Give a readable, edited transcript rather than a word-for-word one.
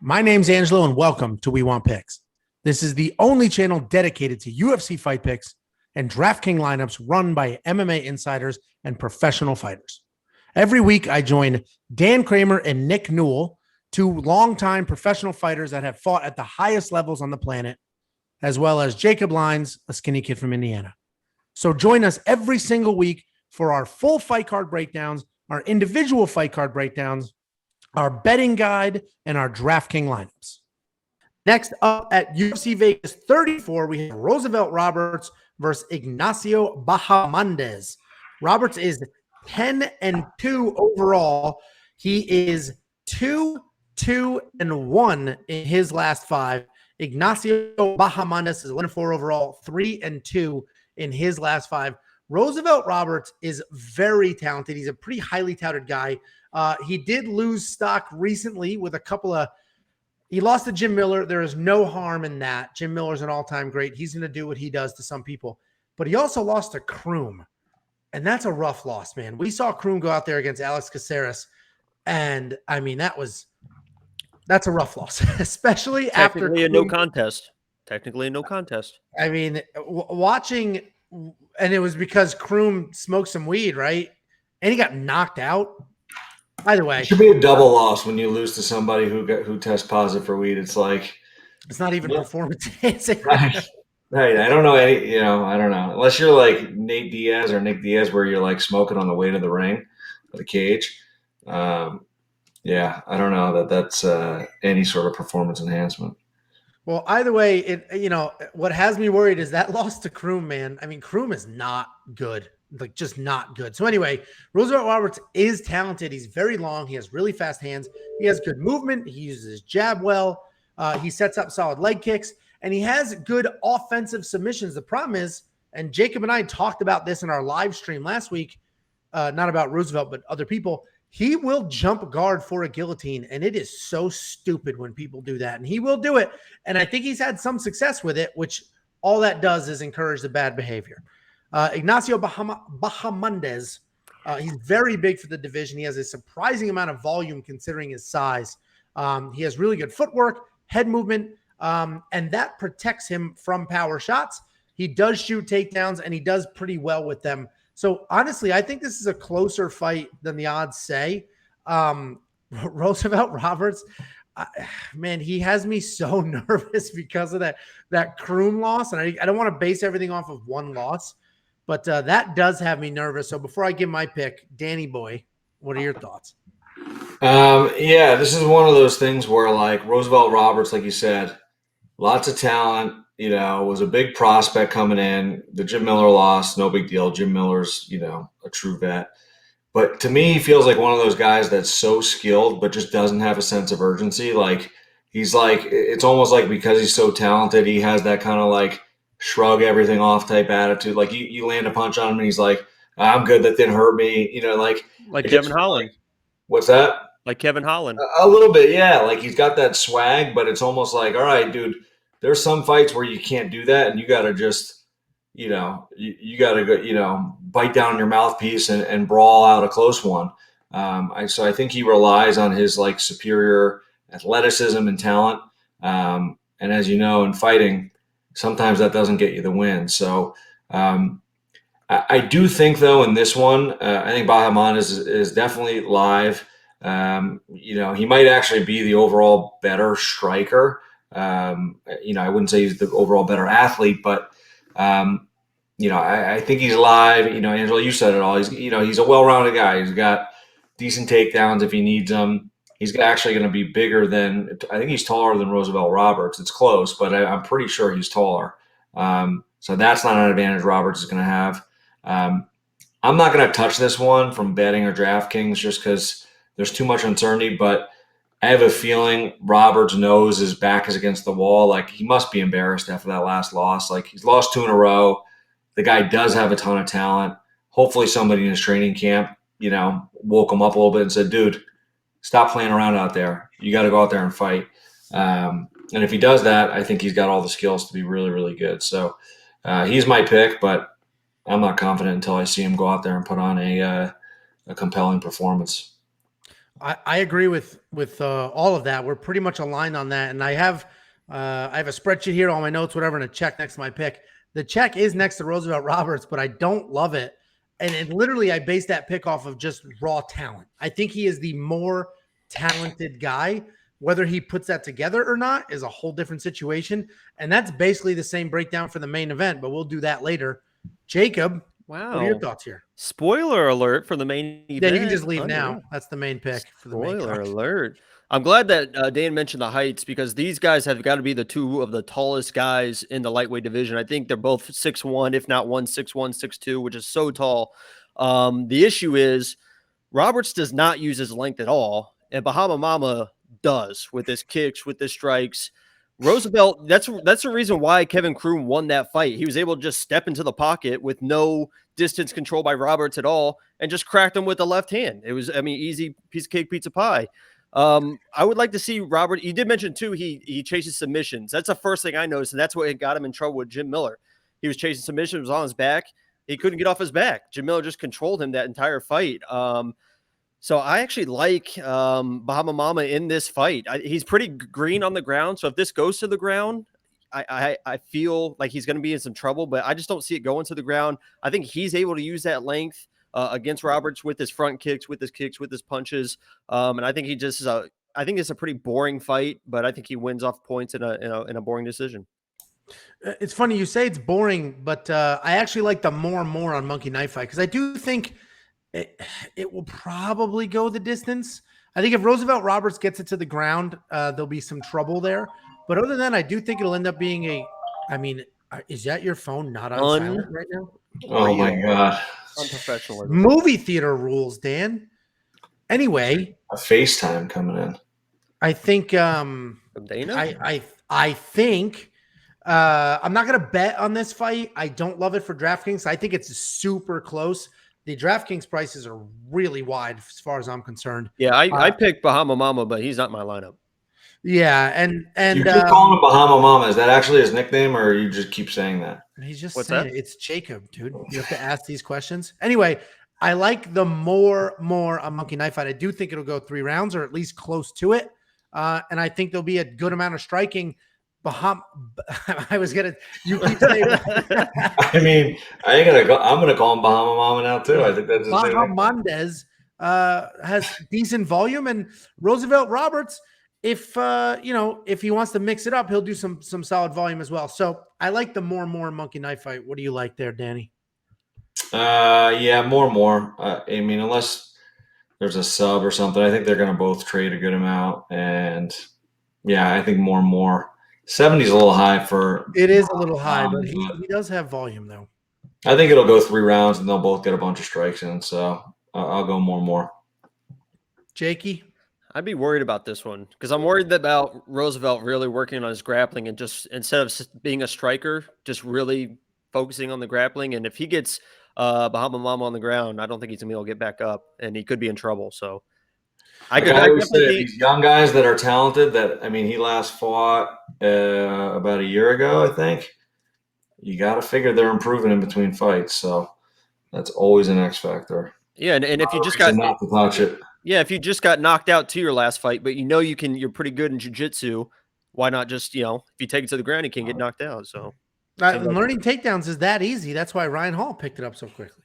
My name's Angelo, and welcome to We Want Picks. This is the only channel dedicated to UFC fight picks and DraftKings lineups run by MMA insiders and professional fighters. Every week, I join Dan Kramer and Nick Newell, two longtime professional fighters that have fought at the highest levels on the planet, as well as Jacob Lyons, a skinny kid from Indiana. So join us every single week for our full fight card breakdowns, our individual fight card breakdowns, our betting guide, and our DraftKings lineups. Next up at UFC Vegas 34, we have Roosevelt Roberts versus Ignacio Bahamondes. Roberts is 10-2 overall. He is 2-2-1 in his last five. Ignacio Bahamondes is 1-4 overall, 3-2 in his last five. Roosevelt Roberts is very talented. He's a pretty highly touted guy. He did lose stock recently with a couple of – he lost to Jim Miller. There is no harm in that. Jim Miller's an all-time great. He's going to do what he does to some people. But he also lost to Kroom, and that's a rough loss, man. We saw Kroom go out there against Alex Caceres, and, I mean, that's a rough loss, especially after – Technically a no contest. Technically a no contest. I mean, watching – and it was because Kroom smoked some weed, right? And he got knocked out. Either way, it should be a double loss when you lose to somebody who tests positive for weed. It's like it's not even performance enhancing. Right. I don't know any. I don't know unless you're like Nate Diaz or Nick Diaz, where you're like smoking on the way to the ring, or the cage. I don't know that's any sort of performance enhancement. Well, either way, what has me worried is that loss to Kroom, man. I mean, Kroom is not good. Like, just not good. So anyway, Roosevelt Roberts is talented. He's very long. He has really fast hands. He has good movement. He uses his jab well. He sets up solid leg kicks, and he has good offensive submissions. The problem is, and Jacob and I talked about this in our live stream last week, not about Roosevelt, but other people, he will jump guard for a guillotine, and it is so stupid when people do that, and he will do it. And I think he's had some success with it, which all that does is encourage the bad behavior. Ignacio Bahamondes, he's very big for the division. He has a surprising amount of volume considering his size. He has really good footwork, head movement, and that protects him from power shots. He does shoot takedowns, and he does pretty well with them. So, honestly, I think this is a closer fight than the odds say. Roosevelt Roberts, man, he has me so nervous because of that Kroom loss, and I don't want to base everything off of one loss. But that does have me nervous. So before I give my pick, Danny boy, what are your thoughts? This is one of those things where, like, Roosevelt Roberts, like you said, lots of talent, was a big prospect coming in. The Jim Miller loss, no big deal. Jim Miller's, a true vet. But to me, he feels like one of those guys that's so skilled but just doesn't have a sense of urgency. Like, he's like – it's almost like because he's so talented, he has that kind of, like, shrug everything off type attitude. Like you land a punch on him and he's like, I'm good, that didn't hurt me. Like Kevin Holland. What's that? Like Kevin Holland. A little bit, yeah. Like he's got that swag, but it's almost like, all right, dude, there's some fights where you can't do that, and you got to just, you got to go, bite down on your mouthpiece and brawl out a close one. So I think he relies on his like superior athleticism and talent. And as you know, in fighting, sometimes that doesn't get you the win. So I do think, though, in this one, I think Bahamondes is definitely live. He might actually be the overall better striker. I wouldn't say he's the overall better athlete, but, I think he's live. Angelo, you said it all. He's a well-rounded guy. He's got decent takedowns if he needs them. He's actually going to be bigger than – I think he's taller than Roosevelt Roberts. It's close, but I'm pretty sure he's taller. So that's not an advantage Roberts is going to have. I'm not going to touch this one from betting or DraftKings just because there's too much uncertainty, but I have a feeling Roberts knows his back is against the wall. Like, he must be embarrassed after that last loss. Like, he's lost 2 in a row. The guy does have a ton of talent. Hopefully somebody in his training camp, woke him up a little bit and said, dude, stop playing around out there. You got to go out there and fight. And if he does that, I think he's got all the skills to be really, really good. So he's my pick, but I'm not confident until I see him go out there and put on a compelling performance. I agree with all of that. We're pretty much aligned on that. And I have a spreadsheet here, all my notes, whatever, and a check next to my pick. The check is next to Roosevelt Roberts, but I don't love it. And literally, I base that pick off of just raw talent. I think he is the more talented guy. Whether he puts that together or not is a whole different situation. And that's basically the same breakdown for the main event, but we'll do that later. Jacob, Wow. what are your thoughts here? Spoiler alert for the main event. Yeah, you can just leave now. That's the main pick for the main Spoiler card. alert. I'm glad that Dan mentioned the heights because these guys have got to be the two of the tallest guys in the lightweight division. I think they're both 6'1", if not one 6'1", 6'2", which is so tall. The issue is Roberts does not use his length at all, and Bahama Mama does with his kicks, with his strikes. Roosevelt, that's the reason why Kevin Kroom won that fight. He was able to just step into the pocket with no distance control by Roberts at all and just cracked him with the left hand. It was, easy piece of cake, pizza pie. I would like to see Robert. You did mention too, he chases submissions. That's the first thing I noticed, and that's what got him in trouble with Jim Miller. He was chasing submissions, was on his back. He couldn't get off his back. Jim Miller just controlled him that entire fight. So I actually like Bahama Mama in this fight. He's pretty green on the ground. So if this goes to the ground, I feel like he's going to be in some trouble, but I just don't see it going to the ground. I think he's able to use that length against Roberts with his front kicks, with his punches. And I think I think it's a pretty boring fight, but I think he wins off points in a boring decision. It's funny you say it's boring, but I actually like the more and more on Monkey Knife Fight because I do think it will probably go the distance. I think if Roosevelt Roberts gets it to the ground, there'll be some trouble there. But other than that, I do think it'll end up being is that your phone not on silent right now? Oh my God. Unprofessional. Movie theater rules, Dan. Anyway. A FaceTime coming in. I think From Dana? I think I'm not going to bet on this fight. I don't love it for DraftKings. I think it's super close. The DraftKings prices are really wide as far as I'm concerned. Yeah, I picked Bahama Mama, but he's not in my lineup. Yeah, and you keep calling him Bahama Mama. Is that actually his nickname, or you just keep saying that? He's just What's saying that? It's Jacob, dude. You have to ask these questions. Anyway, I like the more on Monkey Knife Fight. I do think it'll go 3 rounds or at least close to it. And I think there'll be a good amount of striking. I was gonna. You keep saying. I mean, I ain't gonna go. I'm gonna call him Bahama Mama now too. I think that's Bahamondes has decent volume, and Roosevelt Roberts, if he wants to mix it up, he'll do some solid volume as well. So I like the more Monkey Knife Fight. What do you like there, Danny? Yeah, more. I mean, unless there's a sub or something, I think they're gonna both trade a good amount, and yeah, I think more. 70 is a little high for. It is a little high, but he does have volume though. I think it'll go 3 rounds and they'll both get a bunch of strikes in. So I'll go more. Jakey, I'd be worried about this one because I'm worried about Roosevelt really working on his grappling and just instead of being a striker, just really focusing on the grappling. And if he gets Bahama Mama on the ground, I don't think he's gonna be able to get back up, and he could be in trouble. So. I always say these young guys that are talented. He last fought about a year ago, I think. You got to figure they're improving in between fights, so that's always an X factor. Yeah, and if you just got not to touch it. Yeah, if you just got knocked out to your last fight, but you're pretty good in jiu-jitsu, why not just if you take it to the ground, you can't get knocked out. So learning takedowns is that easy. That's why Ryan Hall picked it up so quickly.